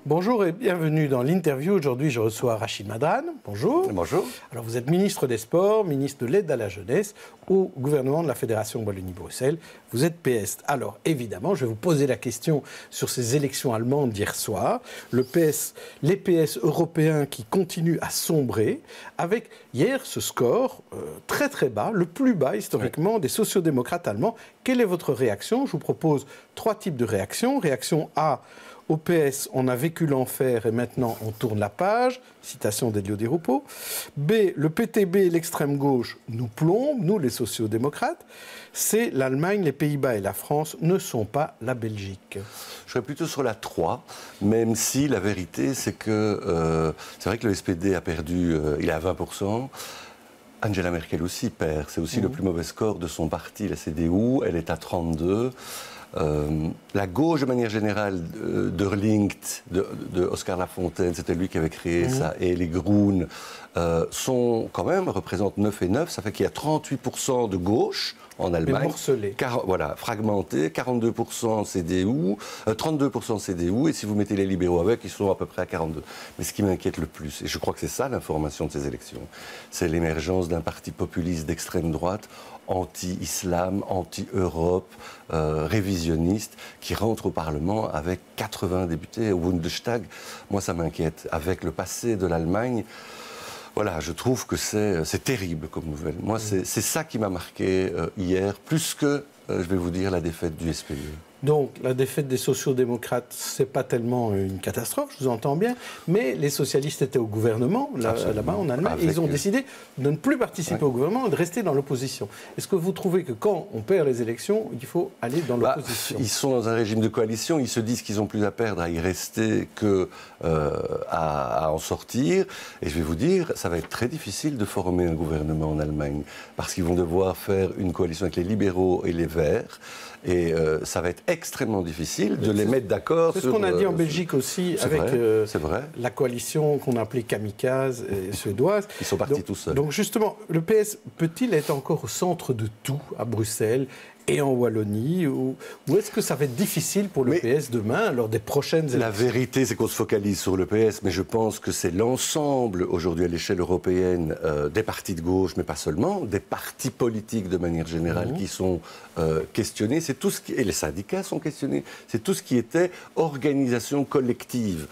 Bonjour et bienvenue dans l'interview. Aujourd'hui, je reçois Rachid Madran. Bonjour. Bonjour. Alors, vous êtes ministre des Sports, ministre de l'aide à la jeunesse au gouvernement de la Fédération Wallonie-Bruxelles. Vous êtes PS. Alors, évidemment, je vais vous poser la question sur ces élections allemandes d'hier soir. Les PS européens qui continuent à sombrer, avec hier ce score très très bas, le plus bas historiquement des sociodémocrates allemands. Quelle est votre réaction? Je vous propose 3 types de réactions. Réaction A: au PS, on a vécu l'enfer et maintenant on tourne la page. Citation d'Elio Di Rupo. B, le PTB et l'extrême gauche nous plombent, nous les sociodémocrates. C, l'Allemagne, les Pays-Bas et la France ne sont pas la Belgique. Je serais plutôt sur la 3, même si la vérité c'est que c'est vrai que le SPD a perdu, il est à 20%. Angela Merkel aussi perd. C'est aussi le plus mauvais score de son parti, la CDU. Elle est à 32. La gauche, de manière générale, d'Erlingt, de Oscar Lafontaine, c'était lui qui avait créé ça, et les Groen, sont quand même, représentent 9 et 9, ça fait qu'il y a 38% de gauche en Allemagne. Mais morcelé. Voilà, fragmenté, 42% CDU, 32% CDU, et si vous mettez les libéraux avec, ils sont à peu près à 42. Mais ce qui m'inquiète le plus, et je crois que c'est ça l'information de ces élections, c'est l'émergence d'un parti populiste d'extrême droite, anti-islam, anti-Europe, révisionniste, qui rentre au Parlement avec 80 députés au Bundestag. Moi, ça m'inquiète. Avec le passé de l'Allemagne, voilà, je trouve que c'est terrible comme nouvelle. Moi, c'est ça qui m'a marqué hier, plus que, je vais vous dire, la défaite du SPD. Donc, la défaite des sociodémocrates, ce n'est pas tellement une catastrophe, je vous entends bien, mais les socialistes étaient au gouvernement, là-bas en Allemagne, et ils ont décidé de ne plus participer au gouvernement et de rester dans l'opposition. Est-ce que vous trouvez que quand on perd les élections, il faut aller dans l'opposition? Ils sont dans un régime de coalition, ils se disent qu'ils n'ont plus à perdre à y rester qu'à en sortir. Et je vais vous dire, ça va être très difficile de former un gouvernement en Allemagne, parce qu'ils vont devoir faire une coalition avec les libéraux et les Verts. Et ça va être extrêmement difficile de les mettre d'accord. C'est ce qu'on a dit en Belgique aussi, avec la coalition qu'on a appelée kamikaze et suédoise. Ils sont partis tout seuls. Donc justement, le PS peut-il être encore au centre de tout à Bruxelles et en Wallonie, ou est-ce que ça va être difficile pour le PS demain, lors des prochaines élections? La vérité, c'est qu'on se focalise sur le PS, mais je pense que c'est l'ensemble, aujourd'hui à l'échelle européenne, des partis de gauche, mais pas seulement, des partis politiques de manière générale qui sont questionnés. C'est tout ce qui, et les syndicats sont questionnés. C'est tout ce qui était organisation collective.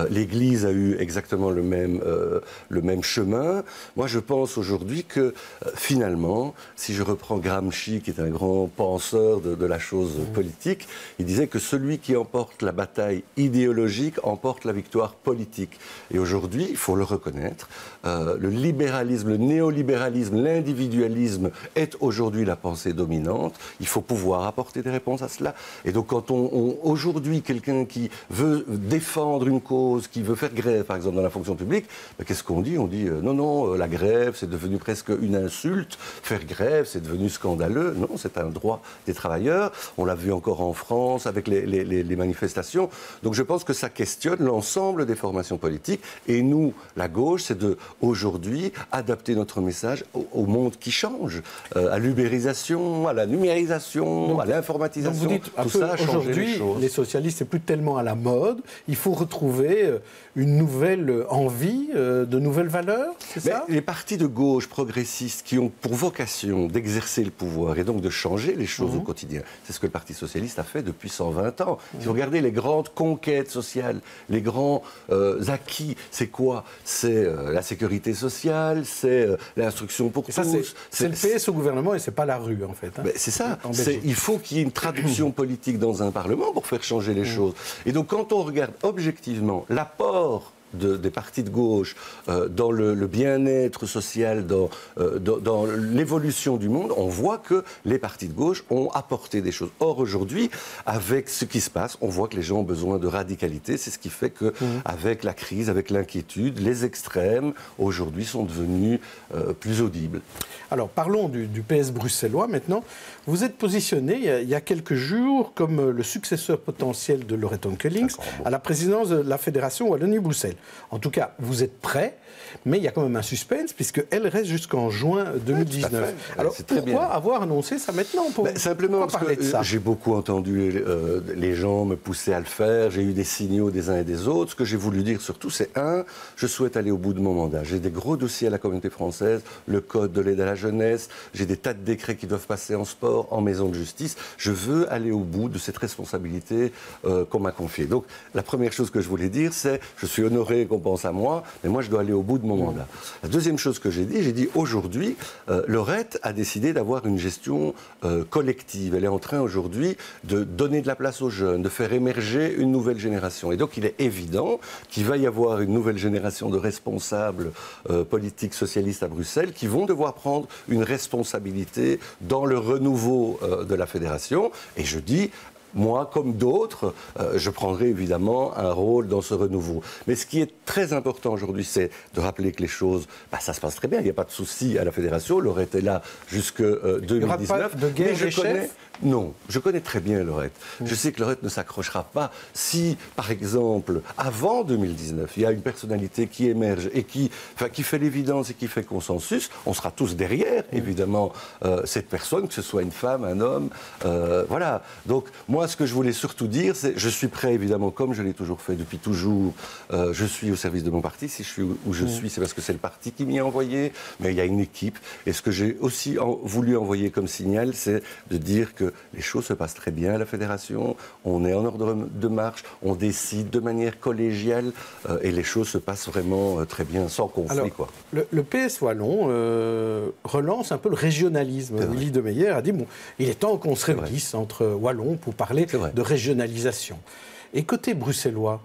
L'Église a eu exactement le même chemin. Moi, je pense aujourd'hui que, finalement, si je reprends Gramsci, qui est un grand penseur de la chose politique, il disait que celui qui emporte la bataille idéologique emporte la victoire politique. Et aujourd'hui, il faut le reconnaître, le libéralisme, le néolibéralisme, l'individualisme est aujourd'hui la pensée dominante. Il faut pouvoir apporter des réponses à cela. Et donc quand aujourd'hui, quelqu'un qui veut défendre une cause, qui veut faire grève, par exemple, dans la fonction publique, qu'est-ce qu'on dit? On dit non, la grève, c'est devenu presque une insulte. Faire grève, c'est devenu scandaleux. Non, c'est un droit des travailleurs. On l'a vu encore en France avec les manifestations. Donc je pense que ça questionne l'ensemble des formations politiques. Et nous, la gauche, c'est aujourd'hui adapter notre message au monde qui change, à l'ubérisation, à la numérisation, à l'informatisation. Donc vous dites, tout ça a changé les choses. Aujourd'hui, les socialistes, c'est plus tellement à la mode. Il faut retrouver une nouvelle envie, de nouvelles valeurs, c'est ça? Les partis de gauche progressistes qui ont pour vocation d'exercer le pouvoir et donc de changer les choses au quotidien, c'est ce que le Parti socialiste a fait depuis 120 ans. Si vous regardez les grandes conquêtes sociales, les grands acquis, c'est quoi? C'est la sécurité sociale, c'est l'instruction pour tous. C'est le PS au gouvernement et c'est pas la rue, en fait. Hein. C'est ça. Il faut qu'il y ait une traduction politique dans un Parlement pour faire changer les choses. Et donc, quand on regarde objectivement l'apport des partis de gauche dans le bien-être social, dans l'évolution du monde, on voit que les partis de gauche ont apporté des choses. Or, aujourd'hui, avec ce qui se passe, on voit que les gens ont besoin de radicalité. C'est ce qui fait qu'avec la crise, avec l'inquiétude, les extrêmes, aujourd'hui, sont devenus plus audibles. Alors, parlons du PS bruxellois maintenant. Vous êtes positionné, il y a quelques jours, comme le successeur potentiel de Loreton Kellings à la présidence de la Fédération Wallonie-Bruxelles. En tout cas, vous êtes prêts, mais il y a quand même un suspense, puisqu'elle reste jusqu'en juin 2019. Alors, pourquoi avoir annoncé ça maintenant? Simplement parce que j'ai beaucoup entendu les gens me pousser à le faire, j'ai eu des signaux des uns et des autres. Ce que j'ai voulu dire surtout, c'est je souhaite aller au bout de mon mandat. J'ai des gros dossiers à la communauté française, le code de l'aide à la jeunesse, j'ai des tas de décrets qui doivent passer en sport, en maison de justice. Je veux aller au bout de cette responsabilité qu'on m'a confiée. Donc, la première chose que je voulais dire, c'est je suis honoré qu'on pense à moi, mais moi, je dois aller au bout de mon mandat. La deuxième chose que j'ai dit aujourd'hui, Lorette a décidé d'avoir une gestion collective. Elle est en train aujourd'hui de donner de la place aux jeunes, de faire émerger une nouvelle génération. Et donc, il est évident qu'il va y avoir une nouvelle génération de responsables politiques socialistes à Bruxelles qui vont devoir prendre une responsabilité dans le renouveau de la fédération. Et je dis, moi, comme d'autres, je prendrai évidemment un rôle dans ce renouveau. Mais ce qui est très important aujourd'hui, c'est de rappeler que les choses, ça se passe très bien. Il n'y a pas de souci à la fédération. Lorette est là jusqu'en 2019. Il n'y aura pas de guerre des chefs ? Non, je connais très bien Lorette. Je sais que Lorette ne s'accrochera pas si, par exemple, avant 2019, il y a une personnalité qui émerge et qui fait l'évidence et qui fait consensus. On sera tous derrière, évidemment, cette personne, que ce soit une femme, un homme. Voilà. Donc, moi, ce que je voulais surtout dire, c'est je suis prêt, évidemment, comme je l'ai toujours fait depuis toujours. Je suis au service de mon parti. Si je suis où je suis, c'est parce que c'est le parti qui m'y a envoyé. Mais il y a une équipe. Et ce que j'ai aussi voulu envoyer comme signal, c'est de dire que les choses se passent très bien à la fédération, on est en ordre de marche, on décide de manière collégiale et les choses se passent vraiment très bien, sans conflit. Alors, quoi. Le PS Wallon relance un peu le régionalisme. Willy de Meyer a dit, il est temps qu'on se réunisse entre Wallons pour parler de régionalisation. Et côté bruxellois,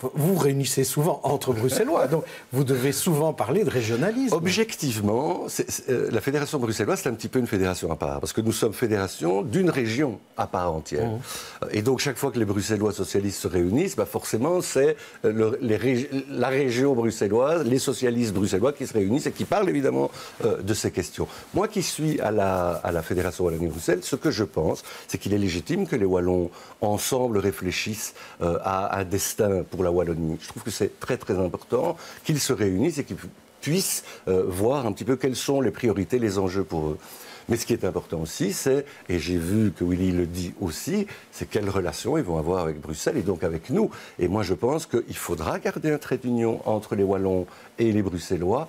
vous vous réunissez souvent entre Bruxellois, donc vous devez souvent parler de régionalisme. Objectivement, la fédération bruxelloise, c'est un petit peu une fédération à part, parce que nous sommes fédération d'une région à part entière. Et donc, chaque fois que les Bruxellois socialistes se réunissent, forcément, c'est la région bruxelloise, les socialistes bruxellois qui se réunissent et qui parlent évidemment de ces questions. Moi qui suis à la fédération Wallonie-Bruxelles, ce que je pense, c'est qu'il est légitime que les Wallons, ensemble, réfléchissent à un destin pour la Wallonie. Je trouve que c'est très très important qu'ils se réunissent et qu'ils puissent voir un petit peu quelles sont les priorités, les enjeux pour eux. Mais ce qui est important aussi, c'est, et j'ai vu que Willy le dit aussi, c'est quelles relations ils vont avoir avec Bruxelles et donc avec nous. Et moi, je pense qu'il faudra garder un trait d'union entre les Wallons et les Bruxellois,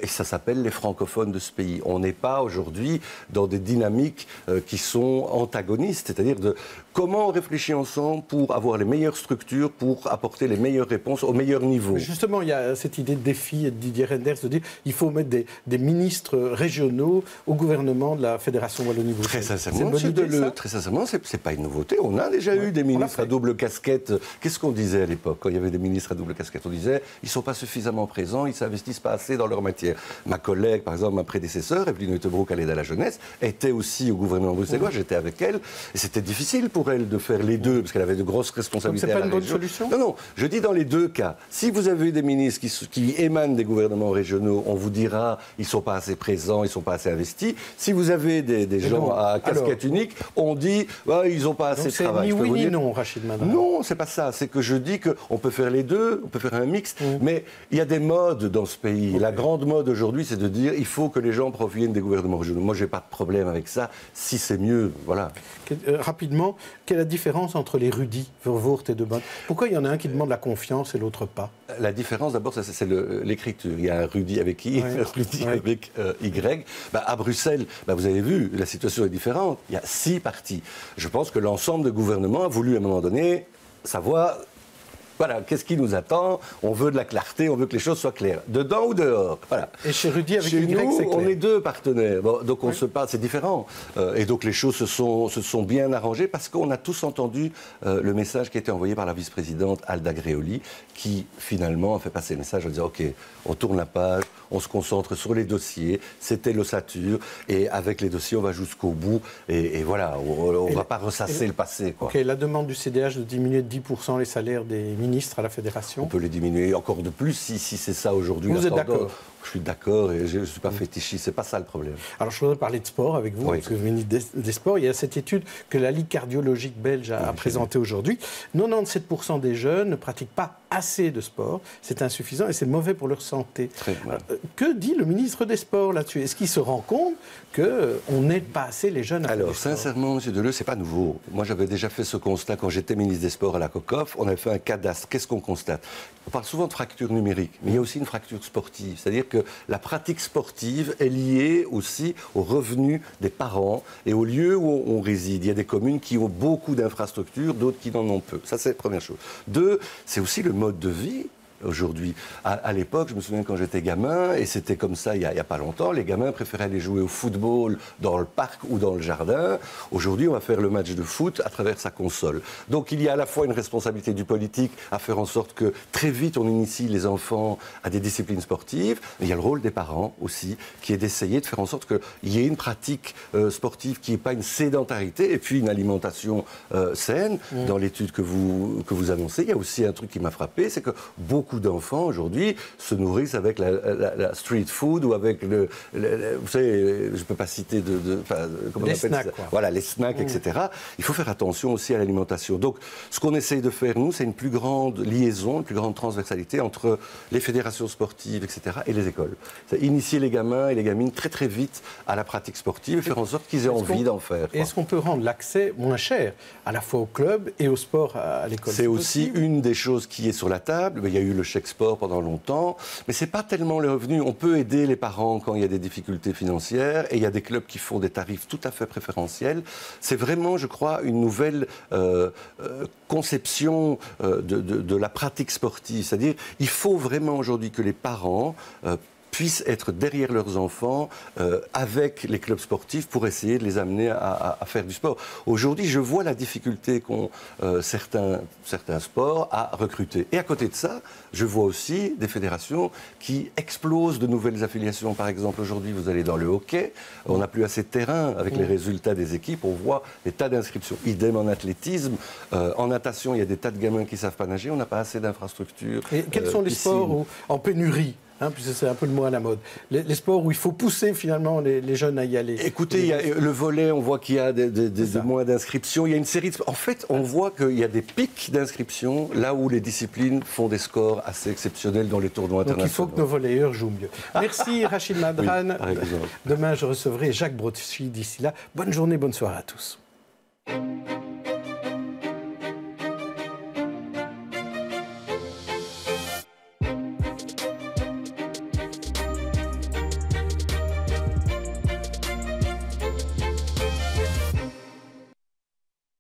et ça s'appelle les francophones de ce pays. On n'est pas aujourd'hui dans des dynamiques qui sont antagonistes, c'est-à-dire de comment on réfléchit ensemble pour avoir les meilleures structures, pour apporter les meilleures réponses au meilleur niveau. Justement, il y a cette idée de défi de Didier Reynders de dire qu'il faut mettre des ministres régionaux au gouvernement de la Fédération Wallonie-Bruxelles. Très sincèrement, c'est pas une nouveauté. On a déjà eu des ministres à double casquette. Qu'est-ce qu'on disait à l'époque quand il y avait des ministres à double casquette? On disait ils sont pas suffisamment présents, ils s'investissent pas assez dans leur matière. Ma collègue, par exemple, ma prédécesseure, Evelyne Uttebroek à l'aide à la jeunesse, était aussi au gouvernement bruxellois. J'étais avec elle et c'était difficile pour elle de faire les deux parce qu'elle avait de grosses responsabilités. Donc c'est pas une bonne solution? Non, je dis dans les deux cas. Si vous avez des ministres qui émanent des gouvernements régionaux, on vous dira ils sont pas assez présents, ils sont pas assez investis. Si vous avez des gens à casquette unique, on dit ils n'ont pas assez de travail. C'est ni oui ni non, Rachid Madra. Non, c'est pas ça. C'est que je dis qu'on peut faire les deux, on peut faire un mix, mais il y a des modes dans ce pays. Okay. La grande mode aujourd'hui, c'est de dire il faut que les gens proviennent des gouvernements régionaux. Moi, j'ai pas de problème avec ça. Si c'est mieux, voilà. Rapidement, quelle est la différence entre les Rudy, Vervoort et De Bonne? Pourquoi il y en a un qui demande la confiance et l'autre pas? La différence, d'abord, c'est l'écriture. Il y a un Rudy avec I, un Rudy avec Y. À Bruxelles, vous avez vu, la situation est différente. Il y a 6 partis. Je pense que l'ensemble du gouvernement a voulu, à un moment donné, savoir... Voilà, qu'est-ce qui nous attend? On veut de la clarté, on veut que les choses soient claires. Dedans ou dehors? Voilà. Et chez Rudy, avec chez Y, nous, c'est clair. on est 2 partenaires. Bon, donc on se parle, c'est différent. Et donc les choses se sont bien arrangées parce qu'on a tous entendu le message qui a été envoyé par la vice-présidente Alda Greoli, qui finalement a fait passer le message en disant OK, on tourne la page, on se concentre sur les dossiers, c'était l'ossature, et avec les dossiers, on va jusqu'au bout. Et voilà, on ne va pas ressasser le passé. Quoi. OK, la demande du CDH de diminuer de 10% les salaires des ministres à la Fédération. On peut les diminuer encore de plus si c'est ça aujourd'hui. Vous êtes d'accord? Je suis d'accord et je ne suis pas fétichiste, c'est pas ça le problème. Alors je voudrais parler de sport avec vous, parce que vous venez des sports. Il y a cette étude que la Ligue cardiologique belge a présentée aujourd'hui. 97% des jeunes ne pratiquent pas assez de sport, c'est insuffisant et c'est mauvais pour leur santé. Très mal. Que dit le ministre des Sports là-dessus? Est-ce qu'il se rend compte qu'on n'aide pas assez les jeunes à faire du Alors, sport? sincèrement, M. Deleuze, c'est pas nouveau. Moi, j'avais déjà fait ce constat quand j'étais ministre des Sports à la COCOF. On avait fait un cadastre. Qu'est-ce qu'on constate? On parle souvent de fracture numérique, mais il y a aussi une fracture sportive. C'est-à-dire que la pratique sportive est liée aussi aux revenus des parents et au lieu où on réside. Il y a des communes qui ont beaucoup d'infrastructures, d'autres qui n'en ont peu. Ça, c'est la première chose. Deux, c'est aussi le mode de vie. Aujourd'hui. À l'époque, je me souviens quand j'étais gamin, et c'était comme ça il n'y a pas longtemps, les gamins préféraient aller jouer au football dans le parc ou dans le jardin. Aujourd'hui, on va faire le match de foot à travers sa console. Donc il y a à la fois une responsabilité du politique à faire en sorte que très vite on initie les enfants à des disciplines sportives, mais il y a le rôle des parents aussi, qui est d'essayer de faire en sorte qu'il y ait une pratique sportive qui n'est pas une sédentarité, et puis une alimentation saine. Dans l'étude que vous annoncez, il y a aussi un truc qui m'a frappé, c'est que beaucoup d'enfants aujourd'hui se nourrissent avec la street food ou avec vous savez, je ne peux pas citer comment on appelle snacks, ça, quoi. voilà, les snacks, etc. Il faut faire attention aussi à l'alimentation. Donc, ce qu'on essaye de faire, nous, c'est une plus grande liaison, une plus grande transversalité entre les fédérations sportives, etc., et les écoles. C'est initier les gamins et les gamines très, très vite à la pratique sportive et faire en sorte qu'ils aient envie d'en faire. Est-ce qu'on peut rendre l'accès moins cher, à la fois au club et au sport à l'école? C'est aussi une des choses qui est sur la table. Il y a eu le chèque sport pendant longtemps, mais ce n'est pas tellement le revenu. On peut aider les parents quand il y a des difficultés financières, et il y a des clubs qui font des tarifs tout à fait préférentiels. C'est vraiment, je crois, une nouvelle conception de la pratique sportive. C'est-à-dire, il faut vraiment aujourd'hui que les parents puissent être derrière leurs enfants avec les clubs sportifs pour essayer de les amener à faire du sport. Aujourd'hui, je vois la difficulté qu'ont certains sports à recruter. Et à côté de ça, je vois aussi des fédérations qui explosent de nouvelles affiliations. Par exemple, aujourd'hui, vous allez dans le hockey, on n'a plus assez de terrain avec les résultats des équipes, on voit des tas d'inscriptions. Idem en athlétisme, en natation, il y a des tas de gamins qui ne savent pas nager, on n'a pas assez d'infrastructures. Et quels sont les sports en pénurie? Puisque c'est un peu le mot à la mode. Les sports où il faut pousser finalement les jeunes à y aller. Écoutez, il y a le volley, on voit qu'il y a de moins d'inscriptions. Il y a une série de... En fait, on voit qu'il y a des pics d'inscriptions là où les disciplines font des scores assez exceptionnels dans les tournois internationaux. Donc il faut que nos volleyeurs jouent mieux. Merci Rachid Madran. Oui, demain, je recevrai Jacques Brochy. D'ici là, bonne journée, bonne soirée à tous.